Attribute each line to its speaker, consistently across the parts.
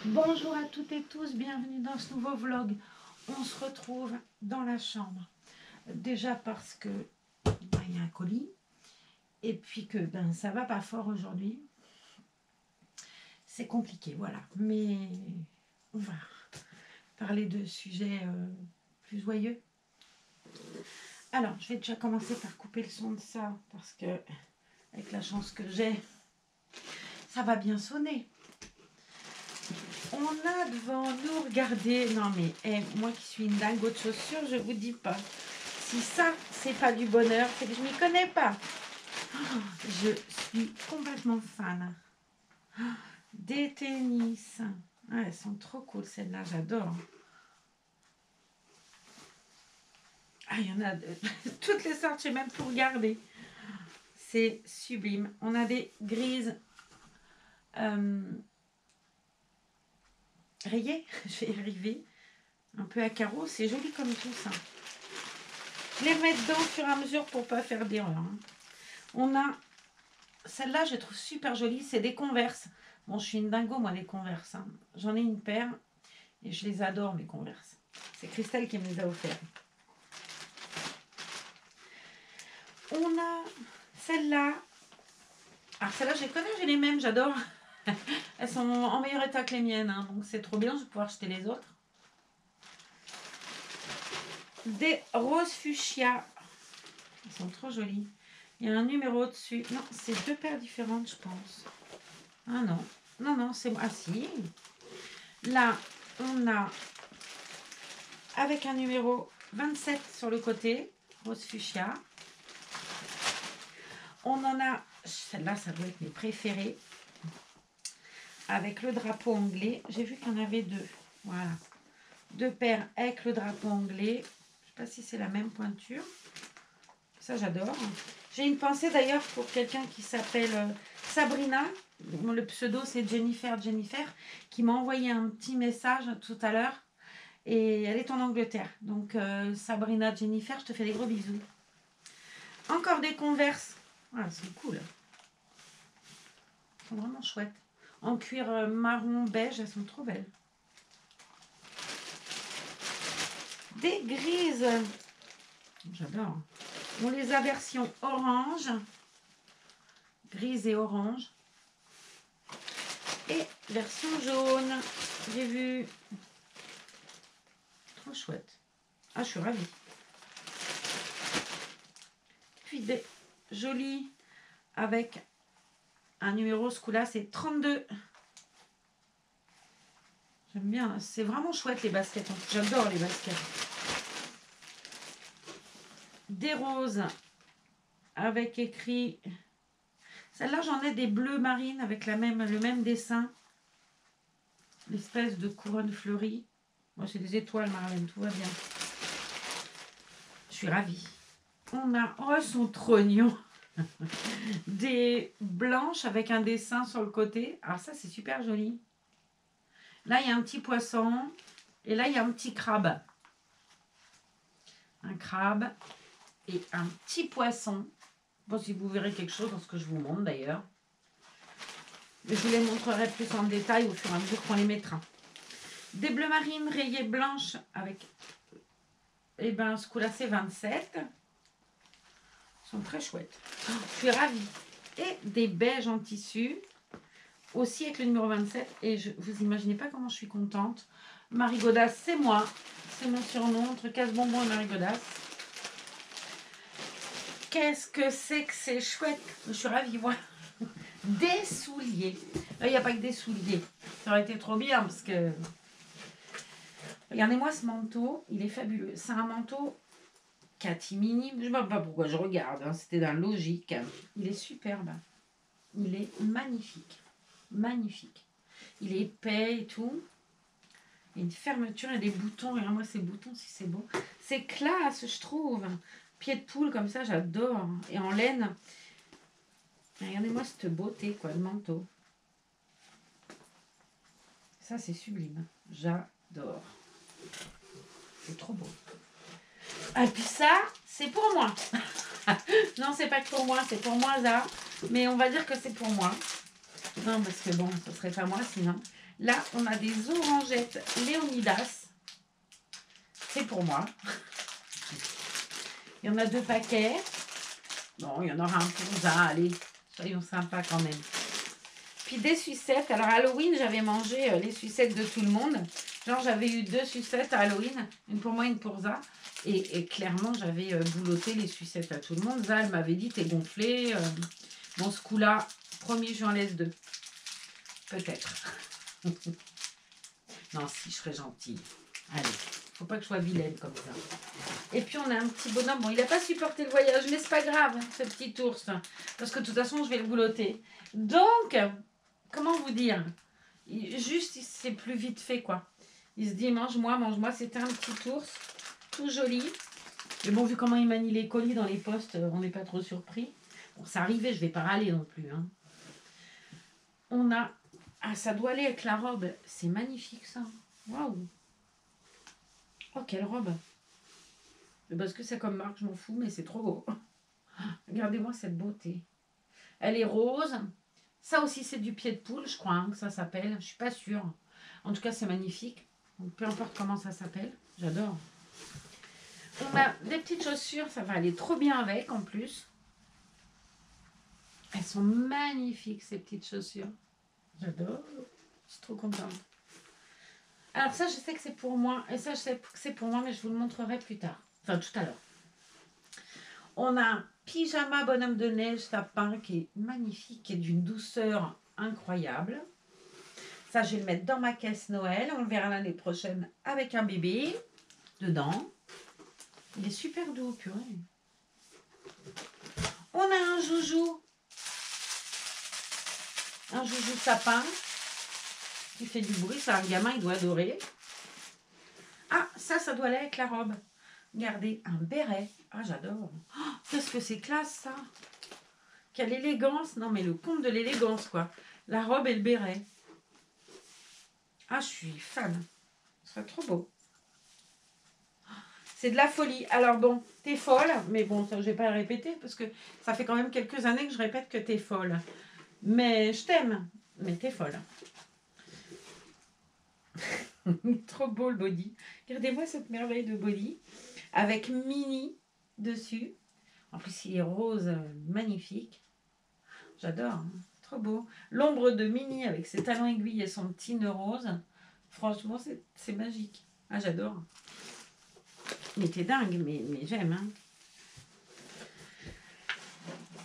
Speaker 1: Bonjour à toutes et tous, bienvenue dans ce nouveau vlog. On se retrouve dans la chambre. Déjà parce que il y a un colis et puis que ça va pas fort aujourd'hui. C'est compliqué, voilà. Mais on va parler de sujets plus joyeux. Alors, je vais déjà commencer par couper le son de ça parce que avec la chance que j'ai, ça va bien sonner. On a devant nous, regardez, non mais moi qui suis une dingo de chaussures, je vous dis pas. Si ça, c'est pas du bonheur, c'est que je m'y connais pas. Oh, je suis complètement fan. Oh, des tennis. Ah, elles sont trop cool, celles-là, j'adore. Ah, il y en a de toutes les sortes, je sais même plus regarder. C'est sublime. On a des grises rayées, je vais y arriver. Un peu à carreaux, c'est joli comme tout ça. Je les mets dedans au fur et à mesure pour pas faire d'erreur. On a celle-là, je les trouve super jolie, c'est des Converse. Bon, je suis une dingo, moi, des Converse. Hein. J'en ai une paire et je les adore, mes Converse. C'est Christelle qui me les a offerts. On a celle-là. Alors, celle-là, je les connais, j'ai les mêmes, j'adore. Elles sont en meilleur état que les miennes, hein, donc c'est trop bien, je vais pouvoir acheter les autres. Des roses fuchsia. Elles sont trop jolies. Il y a un numéro dessus. Non, c'est deux paires différentes, je pense. Ah non. Non, non, c'est... Ah si. Là, on a avec un numéro 27 sur le côté, rose fuchsia. On en a, celle-là, ça doit être mes préférés, avec le drapeau anglais. J'ai vu qu'il y en avait deux. Voilà. Deux paires avec le drapeau anglais. Je ne sais pas si c'est la même pointure. Ça, j'adore. J'ai une pensée d'ailleurs pour quelqu'un qui s'appelle Sabrina. Le pseudo, c'est Jennifer, qui m'a envoyé un petit message tout à l'heure. Et elle est en Angleterre. Donc, Sabrina, Jennifer, je te fais des gros bisous. Encore des Converse. Ah, elles sont cool. Elles sont vraiment chouettes. En cuir marron beige, elles sont trop belles. Des grises. J'adore. On les a version orange. Grise et orange. Et version jaune. J'ai vu. Trop chouette. Ah, je suis ravie. Puis des jolies avec un numéro, ce coup-là, c'est 32. J'aime bien. C'est vraiment chouette, les baskets. J'adore les baskets. Des roses avec écrit... Celle-là, j'en ai des bleus marines avec le même dessin. L'espèce de couronne fleurie. Moi, c'est des étoiles, Marlène. Tout va bien. Je suis ravie. On a... Oh, elles sont trop mignons. Des blanches avec un dessin sur le côté. Alors ça, c'est super joli. Là, il y a un petit poisson. Et là, il y a un petit crabe. Un crabe et un petit poisson. Bon, si vous verrez quelque chose dans ce que je vous montre d'ailleurs. Je vous les montrerai plus en détail au fur et à mesure qu'on les mettra. Des bleus marines rayées blanches avec... Eh ben, ce coup-là, c'est 27. Ils sont très chouettes. Oh, je suis ravie. Et des beiges en tissu. Aussi avec le numéro 27. Et vous imaginez pas comment je suis contente. Marie Godasse, c'est moi. C'est mon surnom entre Casse-Bonbon et Marie Godasse. Qu'est-ce que c'est chouette. Je suis ravie, voilà. Des souliers. Là, il n'y a pas que des souliers. Ça aurait été trop bien parce que... Regardez-moi ce manteau. Il est fabuleux. C'est un manteau catimini. Je ne sais pas pourquoi je regarde. Hein. C'était dans logique. Il est superbe. Il est magnifique. Magnifique. Il est épais et tout. Il y a une fermeture et des boutons. Regardez-moi ces boutons si c'est beau. C'est classe, je trouve. Pied de poule comme ça, j'adore. Et en laine. Regardez-moi cette beauté, quoi, de manteau. Ça, c'est sublime. J'adore. C'est trop beau. Et puis ça, c'est pour moi. Non, c'est pas que pour moi, c'est pour moi, là. Mais on va dire que c'est pour moi. Non, parce que bon, ce serait pas moi sinon. Là, on a des orangettes Léonidas. C'est pour moi. Il y en a 2 paquets. Bon, il y en aura un pour ça. Allez, soyons sympas quand même. Puis des sucettes. Alors, Halloween, j'avais mangé les sucettes de tout le monde. Genre, j'avais eu 2 sucettes à Halloween. Une pour moi, une pour ça. Et clairement, j'avais boulotté les sucettes à tout le monde. Ça, elle m'avait dit, t'es gonflé. Bon, ce coup-là, promis, j'en laisse 2. Peut-être. Non, si, je serais gentille. Allez, faut pas que je sois vilaine comme ça. Et puis, on a un petit bonhomme. Bon, il n'a pas supporté le voyage, mais c'est pas grave, ce petit ours. Parce que de toute façon, je vais le boulotter. Donc, comment vous dire? Juste, c'est plus vite fait, quoi. Il se dit, mange-moi, mange-moi. C'était un petit ours, tout joli. Mais bon, vu comment il manie les colis dans les postes, on n'est pas trop surpris. Bon, ça arrivait, je vais pas râler non plus. Hein. On a... Ah, ça doit aller avec la robe. C'est magnifique, ça. Waouh. Oh, quelle robe. Parce que c'est comme marque, je m'en fous, mais c'est trop beau. Regardez-moi cette beauté. Elle est rose. Ça aussi, c'est du pied de poule, je crois, hein, que ça s'appelle. Je suis pas sûre. En tout cas, c'est magnifique. Donc, peu importe comment ça s'appelle. J'adore. On a des petites chaussures. Ça va aller trop bien avec, en plus. Elles sont magnifiques, ces petites chaussures. J'adore. Je suis trop contente. Alors ça, je sais que c'est pour moi. Et ça, je sais que c'est pour moi, mais je vous le montrerai plus tard. Enfin, tout à l'heure. On a un pyjama bonhomme de neige sapin qui est magnifique, qui est d'une douceur incroyable. Ça, je vais le mettre dans ma caisse Noël. On le verra l'année prochaine avec un bébé dedans. Il est super doux, purée. On a un joujou. Un joujou sapin qui fait du bruit. Ça, un gamin, il doit adorer. Ah, ça doit aller avec la robe. Regardez, un béret. Ah, j'adore. Oh, qu'est-ce que c'est classe, ça. Quelle élégance. Non, mais le comble de l'élégance, quoi. La robe et le béret. Ah, je suis fan. Ce serait trop beau. C'est de la folie. Alors bon, t'es folle. Mais bon, ça, je vais pas le répéter parce que ça fait quand même quelques années que je répète que t'es folle. Mais je t'aime. Mais t'es folle. Trop beau le body. Regardez-moi cette merveille de body. Avec Mini dessus. En plus, il est rose, magnifique. J'adore. Hein. Trop beau. L'ombre de Mini avec ses talons aiguilles et son petit nœud rose. Franchement, c'est magique. Ah, j'adore. Mais t'es dingue, mais j'aime. Hein.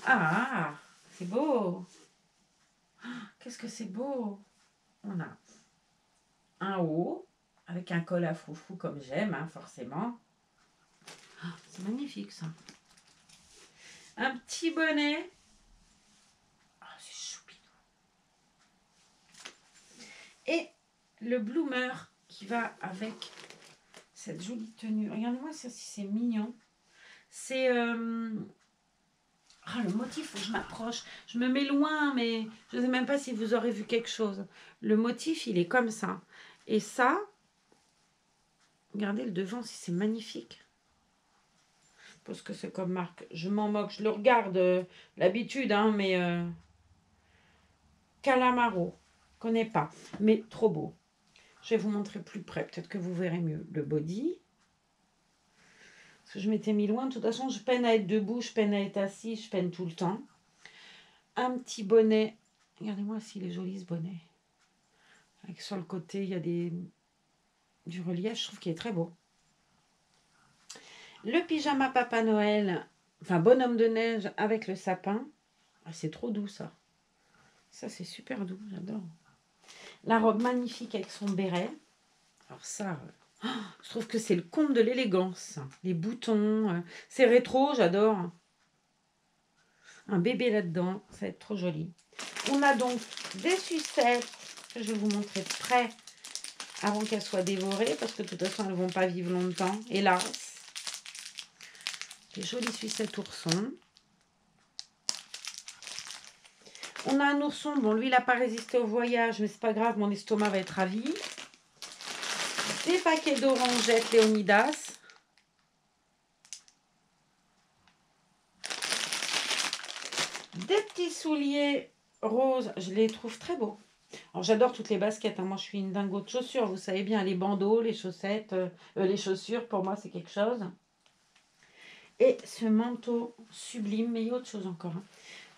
Speaker 1: Ah, c'est beau. Oh, qu'est-ce que c'est beau. On a un haut avec un col à froufrou comme j'aime, hein, forcément. Oh, c'est magnifique, ça. Un petit bonnet. Oh, c'est choupidou. Et le bloomer qui va avec cette jolie tenue. Regardez-moi ça, si c'est mignon. C'est... Ah, le motif, faut que je m'approche. Je me mets loin, mais je ne sais même pas si vous aurez vu quelque chose. Le motif, il est comme ça. Et ça, regardez le devant, si c'est magnifique. Parce que c'est comme marque. Je m'en moque. Je le regarde l'habitude, hein, mais... Calamaro. Je ne connais pas. Mais trop beau. Je vais vous montrer plus près. Peut-être que vous verrez mieux. Le body. Parce que je m'étais mis loin. De toute façon, je peine à être debout. Je peine à être assis. Je peine tout le temps. Un petit bonnet. Regardez-moi s'il est joli ce bonnet. Avec sur le côté, il y a du relief. Je trouve qu'il est très beau. Le pyjama Papa Noël. Enfin, bonhomme de neige avec le sapin. Ah, c'est trop doux ça. Ça, c'est super doux. J'adore. La robe magnifique avec son béret. Alors ça, je trouve que c'est le comble de l'élégance. Les boutons, c'est rétro, j'adore. Un bébé là-dedans, ça va être trop joli. On a donc des sucettes que je vais vous montrer de près avant qu'elles soient dévorées parce que de toute façon, elles ne vont pas vivre longtemps, hélas. Des jolies sucettes oursons. On a un ourson, bon lui il n'a pas résisté au voyage, mais c'est pas grave, mon estomac va être ravi. Des paquets d'orangettes Léonidas. Des petits souliers rose, je les trouve très beaux. Alors j'adore toutes les baskets, hein. Moi je suis une dingo de chaussures, vous savez bien, les bandeaux, les chaussettes, les chaussures, pour moi c'est quelque chose. Et ce manteau sublime, mais il y a autre chose encore, hein.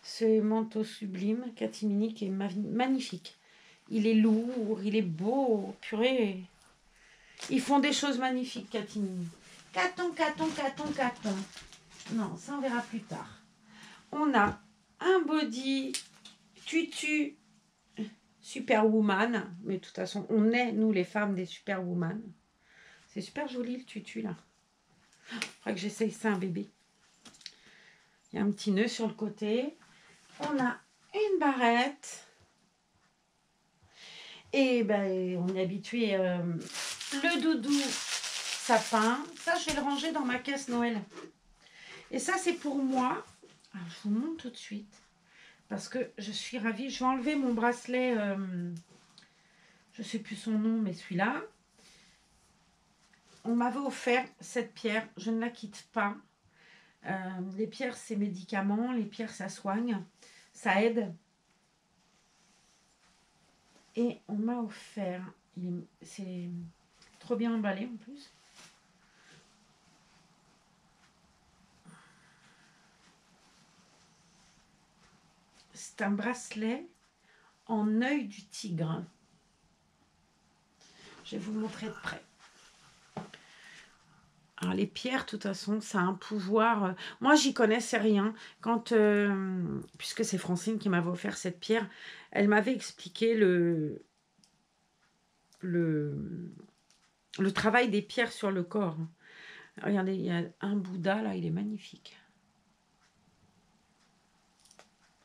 Speaker 1: Ce manteau sublime, Catimini, qui est magnifique. Il est lourd, il est beau, purée. Ils font des choses magnifiques, Catimini. Caton. Non, ça on verra plus tard. On a un body tutu superwoman, mais de toute façon, on est, nous les femmes, des superwoman. C'est super joli le tutu là. Il faudrait que j'essaye ça, un bébé. Il y a un petit nœud sur le côté. On a une barrette. Et ben, on est habitué. Le doudou sapin. Ça, je vais le ranger dans ma caisse Noël. Et ça, c'est pour moi. Alors, je vous montre tout de suite. Parce que je suis ravie. Je vais enlever mon bracelet. Je ne sais plus son nom, mais celui-là. On m'avait offert cette pierre. Je ne la quitte pas. Les pierres, c'est médicament. Les pierres, ça soigne. Ça aide. Et on m'a offert. C'est trop bien emballé en plus. C'est un bracelet en œil du tigre. Je vais vous montrer de près. Alors, les pierres, de toute façon, ça a un pouvoir. Moi, j'y connaissais rien. Quand, puisque c'est Francine qui m'avait offert cette pierre, elle m'avait expliqué le travail des pierres sur le corps. Regardez, il y a un Bouddha, là, il est magnifique.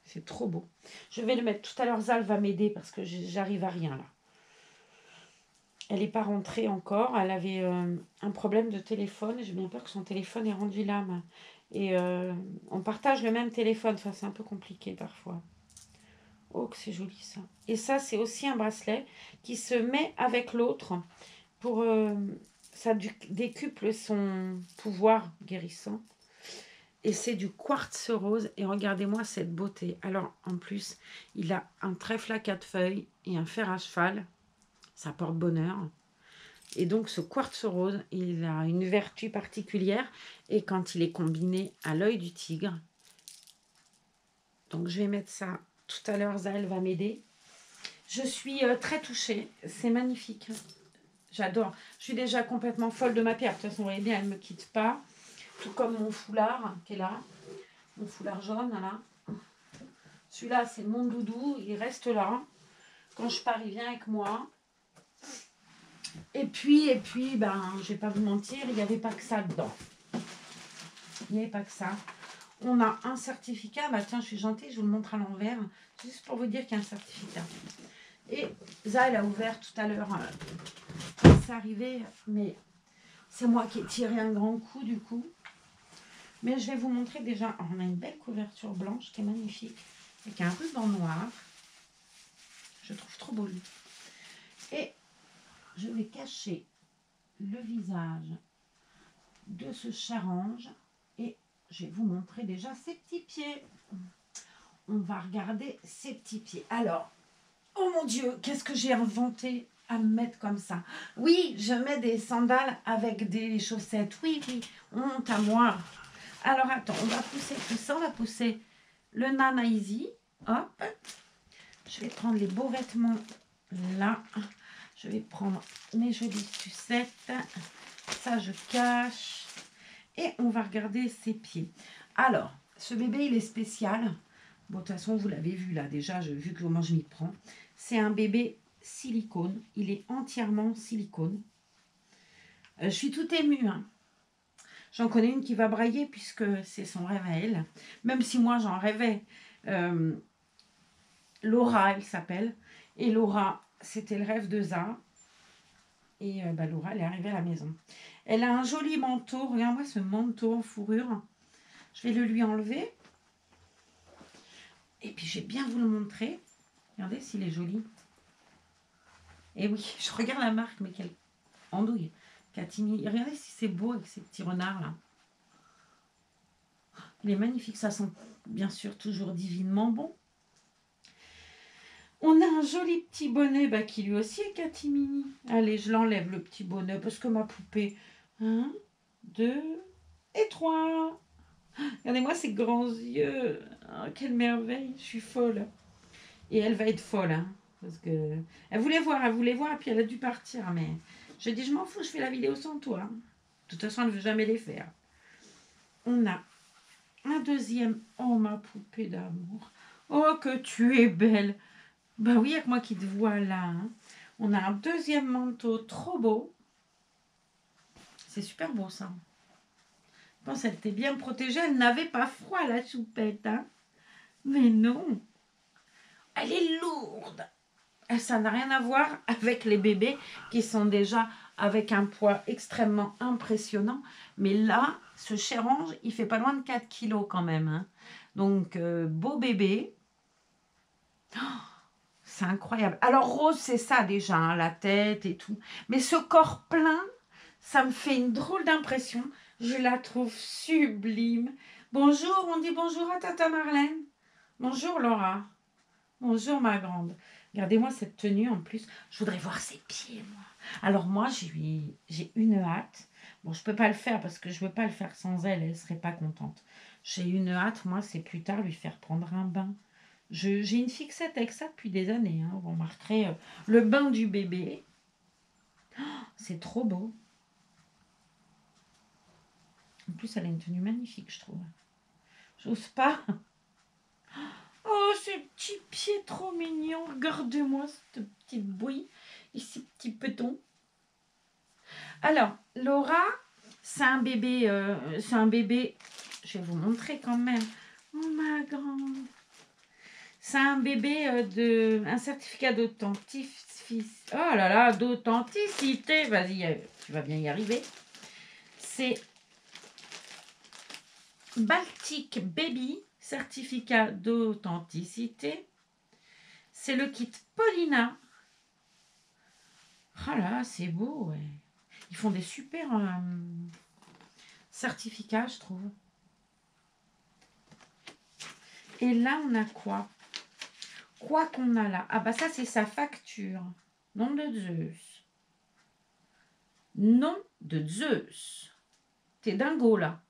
Speaker 1: C'est trop beau. Je vais le mettre. Tout à l'heure, Zal va m'aider parce que j'arrive à rien, là. Elle n'est pas rentrée encore. Elle avait un problème de téléphone. J'ai bien peur que son téléphone ait rendu l'âme. Et on partage le même téléphone. Enfin, c'est un peu compliqué parfois. Oh, que c'est joli ça. Et ça, c'est aussi un bracelet qui se met avec l'autre. Pour ça décuple son pouvoir guérissant. Et c'est du quartz rose. Et regardez-moi cette beauté. Alors, en plus, il a un trèfle à 4 feuilles et un fer à cheval. Ça porte bonheur. Et donc, ce quartz rose, il a une vertu particulière. Et quand il est combiné à l'œil du tigre. Donc, je vais mettre ça tout à l'heure. Zaël va m'aider. Je suis très touchée. C'est magnifique. J'adore. Je suis déjà complètement folle de ma pierre. De toute façon, vous voyez bien, elle ne me quitte pas. Tout comme mon foulard qui est là. Mon foulard jaune, là. Celui-là, c'est mon doudou. Il reste là. Quand je pars, il vient avec moi. Et puis, ben, je ne vais pas vous mentir, il n'y avait pas que ça dedans. Il n'y avait pas que ça. On a un certificat. Bah tiens, je suis gentille, je vous le montre à l'envers. Juste pour vous dire qu'il y a un certificat. Et ça, elle a ouvert tout à l'heure. C'est arrivé, mais c'est moi qui ai tiré un grand coup du coup. Mais je vais vous montrer déjà. On a une belle couverture blanche qui est magnifique. Avec un ruban noir. Je trouve trop beau lui. Et je vais cacher le visage de ce charange. Et je vais vous montrer déjà ses petits pieds. On va regarder ses petits pieds. Alors, oh mon Dieu, qu'est-ce que j'ai inventé à me mettre comme ça. Oui, je mets des sandales avec des chaussettes. Oui, honte à moi. Alors, attends, on va pousser tout ça. On va pousser le Nana Easy. Hop. Je vais prendre les beaux vêtements là. Je vais prendre mes jolies sucettes. Ça, je cache. Et on va regarder ses pieds. Alors, ce bébé, il est spécial. Bon, de toute façon, vous l'avez vu là déjà, vu comment je m'y prends. C'est un bébé silicone. Il est entièrement silicone. Je suis toute émue. Hein. J'en connais une qui va brailler puisque c'est son rêve à elle. Même si moi, j'en rêvais. Laura, elle s'appelle. Et Laura, c'était le rêve de Za. Et Laura, elle est arrivée à la maison. Elle a un joli manteau. Regarde-moi ce manteau en fourrure. Je vais le lui enlever. Et puis, je vais bien vous le montrer. Regardez s'il est joli. Et oui, je regarde la marque, mais quelle andouille. Catini. Regardez si c'est beau avec ces petits renards là. Il est magnifique. Ça sent bien sûr toujours divinement bon. On a un joli petit bonnet bah, qui lui aussi est catimini. Allez, je l'enlève le petit bonnet parce que ma poupée. 1, 2 et 3. Regardez-moi ces grands yeux. Oh, quelle merveille. Je suis folle. Et elle va être folle. Hein, parce que elle voulait voir, et puis elle a dû partir. Mais je dis, je m'en fous, je fais la vidéo sans toi. De toute façon, elle ne veut jamais les faire. On a un deuxième. Oh, ma poupée d'amour. Oh, que tu es belle. Bah oui, avec moi qui te vois là. Hein. On a un deuxième manteau trop beau. C'est super beau ça. Je pense qu'elle était bien protégée. Elle n'avait pas froid, la choupette. Hein. Mais non. Elle est lourde. Et ça n'a rien à voir avec les bébés qui sont déjà avec un poids extrêmement impressionnant. Mais là, ce cher ange, il fait pas loin de 4 kilos quand même. Hein. Donc, beau bébé. Oh, c'est incroyable. Alors, Rose, c'est ça déjà, hein, la tête et tout. Mais ce corps plein, ça me fait une drôle d'impression. Je la trouve sublime. Bonjour, on dit bonjour à Tata Marlène. Bonjour Laura. Bonjour ma grande. Regardez-moi cette tenue en plus. Je voudrais voir ses pieds, moi. Alors moi, j'ai une hâte. Bon, je ne peux pas le faire parce que je ne veux pas le faire sans elle. Elle ne serait pas contente. J'ai une hâte, moi, c'est plus tard lui faire prendre un bain. J'ai une fixette avec ça depuis des années. Hein. Vous remarquerez le bain du bébé. Oh, c'est trop beau. En plus, elle a une tenue magnifique, je trouve. J'ose pas. Oh, ces petits pieds trop mignons. Regarde-moi cette petite bouille et ces petits petons. Alors, Laura, c'est un bébé. Je vais vous montrer quand même. Oh, ma grande. C'est un bébé un certificat d'authenticité. Oh là là, d'authenticité. Vas-y, tu vas bien y arriver. C'est Baltic Baby, certificat d'authenticité. C'est le kit Paulina. Ah là, c'est beau, ouais. Ils font des super certificats, je trouve. Et là, on a quoi? Quoi qu'on a là? Ah bah ça, c'est sa facture. Nom de Zeus. Nom de Zeus. T'es dingo, là.